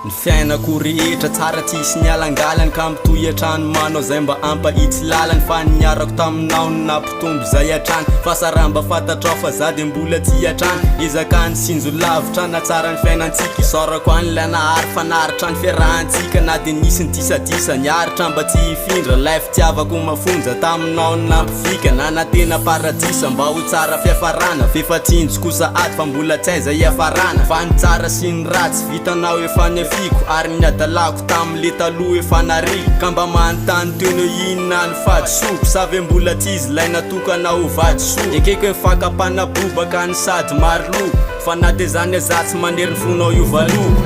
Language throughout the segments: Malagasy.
Ny fiainako rehetra tsara tsisy nialangalany ka mitohy atrano manao zay mba ampahitsy lalany fa niarako taminao nampitombo zay atrany fa saramba fantatrao fa za de mbola tsy atrany izaka ny sinjo lavitra na tsara ny fiainantsika isaorako an'ilay nahary fanaritra ny fiarahantsika na de nisy ny disadisa niaritra mba tsy hifindra lay fitiavako mafonja taminao nampifika na natena paradisa mba ho tsara fiafarana fefatsinjo kosa aty fa mbola tsy aiza iafarana fa ny tsara sy ny ratsy vitanao efa nefiko ary ny adalako tam'le taloha efa nariko ka mba manontany teo no inona ny fady soko sa ve mbola tsy izy lay natokana ho vady soa ekeko mifakapanabobaka ny sady maro loko fa na de zany azatsy manery ny fonao io valoko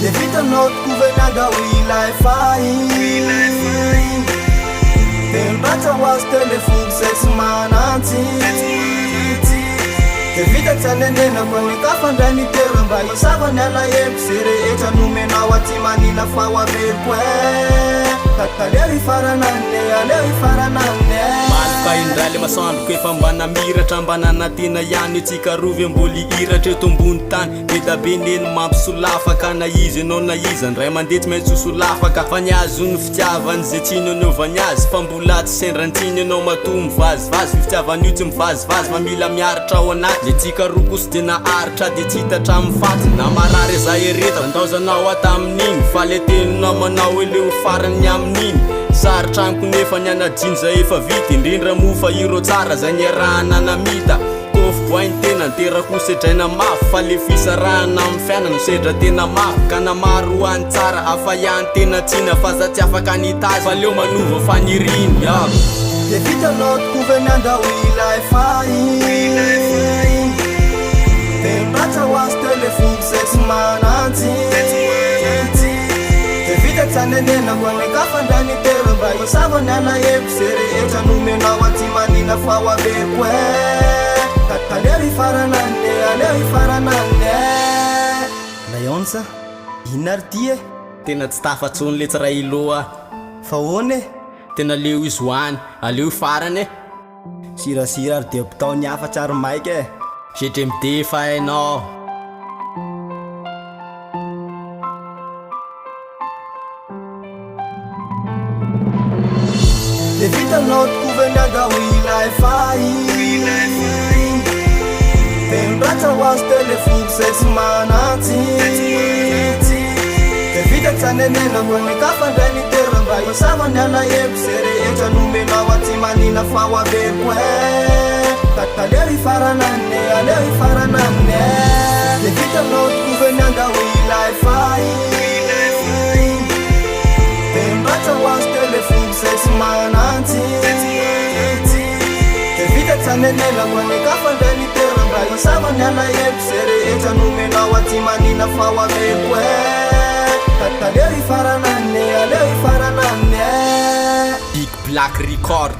de vitanao tokovenanga ho ilay fahiny de mibatra ho azy telefony zay tsy manantsy de vita tsy anenenako ny kafandray ny tera mba isava ny alahelo zay rehetra nomenao aty manina fa ho averiko aleo ifaranane aleo ifaranane ka indray le masoandroko efa mba namiratra mba nanatena ihany tsika rovy amboli iratra eto ambony tany be da be neny mampisolafaka na izy anao na izy andray mandeha tsy maintsy hosolafaka fa niazo ny fitiavany zay tsiny anaovany azy fa mbola tsy sendrantiny anao mato mivazivazy fitiavany io tsy mivazivazy fa mila miaritra ao anaty le tsika roa kosa de naharitra de tsy hitatra mifaty na marary za ereta andaozanao atamin'iny fa le teninao manao eleo farany amin'iny saritra amiko nefa ny anadinja efa vita indrindra mofa iro tsara zay niarahana namita kofo voainy tena ntera kosedraina mafy fa le fisarahana amin'ny fiainana misedra tena mafy ka namaro hoany tsara afa ihany tena tsina fa za tsy afaka nitazy fa leo manova faniriny aby de vitanao tokovenianda ho ilay fahiny de mibatra ho azy telefony zay tsy manantsy de vita tsy anenenako ny kafandray ny tera mba isava ny alahelo zay rehetra nomenao aty manina fa ho averiko aleo ifaranane aleo ifaranane laionsa ina ary ty tena tsy tafatsony le tsiray iloa fa hoane tena leo izy hoany aleo farany sirasira ary de mpitao ny afa tsary maika setre midefa hainao de vitanao tokovenianga ho ilay fahiny de mibatra ho azy telefony zay tsy manantsy de vita tsy anenenako ny kafandray ny tera mba isava ny alahelo zay rehetra nomenao aty manina fa ho averiko aleo ifaranane aleo ifaranane de vitanao tokovenianga ho ilay fahiny de mibatra ho azy telefony zay tsy manantsy de vita tsy anenenako ny kafandray ny tera mba isava ny alahelo zay rehetra nomenao aty manina fa ho averiko aleo ifaranane aleo ifaranane Big Black Record